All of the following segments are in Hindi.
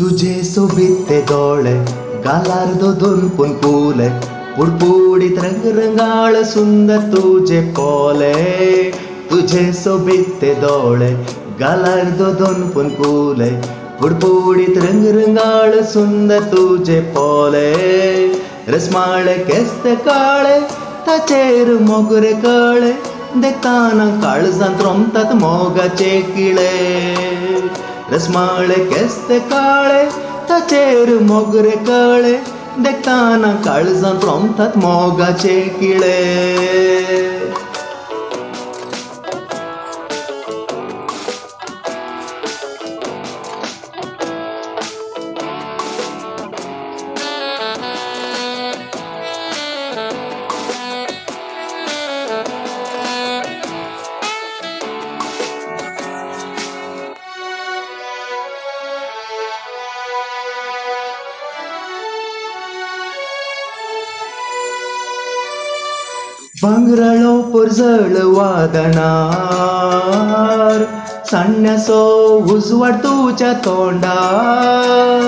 तुझे सोबिते डोळे गालार्दो दोन पुनकुले पुडपुडीत रंगरंगाळ सुंदर तुझे पोले तुझे सोबिते डोळे गालार्दो दोन पुनकुले पुडपुडीत रंगरंगाळ सुंदर तुझे पोले रसमाळे केस्ते काळे ताचेर मोगरे कळे देखताना काळजांत रोमतात मोगाचे किळे रसमाळे केस्ते काळे ताचेर मोगरे कळे देखताना काळजांत रोमतात मोगाचे किळे भांगराळो पुरजळ वादणार सान्यासो उजवाड तुझ्या तोंडार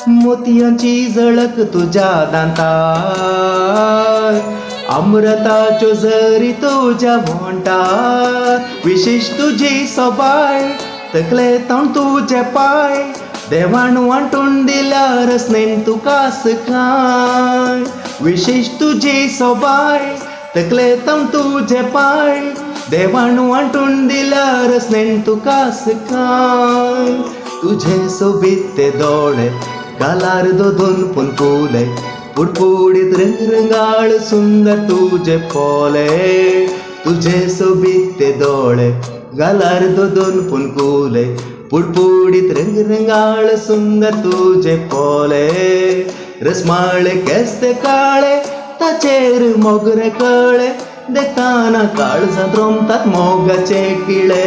मोतयांची झळक तुझ्या दांतार अमृताच्यो झरी तुझ्या भोंटार विशेष तुझी सोबाय तकले तोंड तुझे पाय देवान वांटून दिल्यार स्नेन तुकास काय विशेष तुझी सोबाय तकले तम तुझे पाय देवान वांटून दिल्यार स्नेन तुकास काय तुझे सोबिते डोळे गालार्दो दोन पुनकुले पुडपुडीत रंगरंगाळ सुंदर तुझे पोले तुझे सोबिते डोळे गालार्दो दोन पुनकुले पुडपुडीत रंगरंगाळ सुंदर तुझे पोले रसमाळे केस्ते काळे ताचेर मोगरे कळे देखताना काळजांत रोमतात मोगाचे किळे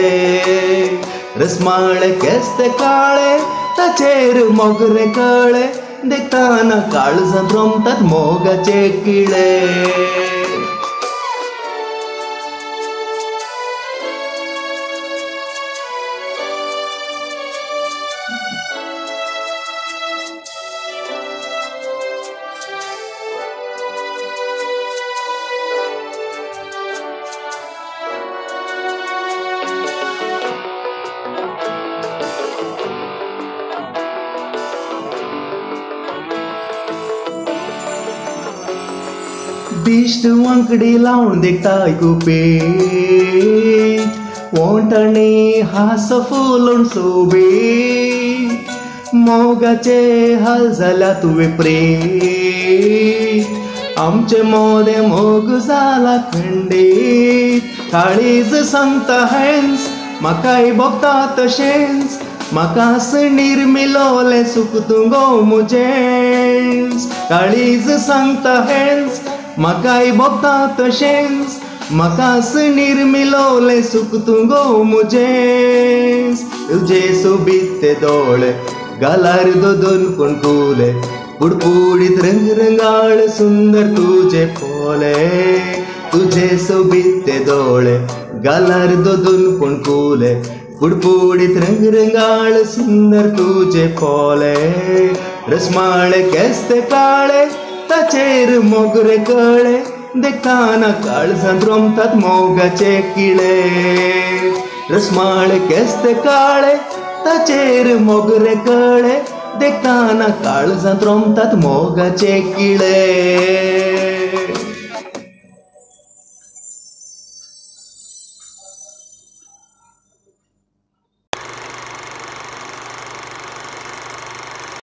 रसमाळे केस्ते काळे ताचेर मोगरे कळे देखताना काळजांत रोमतात मोगाचे किळे दिश्ट वांकडी लावून देखताय कुपेट वोंटणे हास फुलोवन सोबीत मोगाचे हाल जाला तुवे प्रेत आमचे मोदे मोग जाला खंडीत काळीज सांगता हेंस म्हाकाय भोगता तशेंच म्हाकास निर्मिलोले सुख तुंगो मुजेंस काळीज सांगता हेंस म्हाकाय भोगता तशेंच म्हाकास निर्मिलोले सुख तुंगो मुजेंस तुझे सोबिते डोळे गालार्दो दोन पुनकुले पुडपुडीत रंगरंगाळ सुंदर तुझे पोले तुझे सोबिते डोळे गालार्दो दोन पुनकुले पुडपुडीत रंगरंगाळ सुंदर तुझे पोले रसमाळे केस्ते काळे ताचेर मोगरे कळे देखताना काळजांत रोमतात मोगाचे किळे रसमाळे केस्ते काळे ताचेर मोगरे कळे देखताना काळजांत रोमतात मोगाचे किळे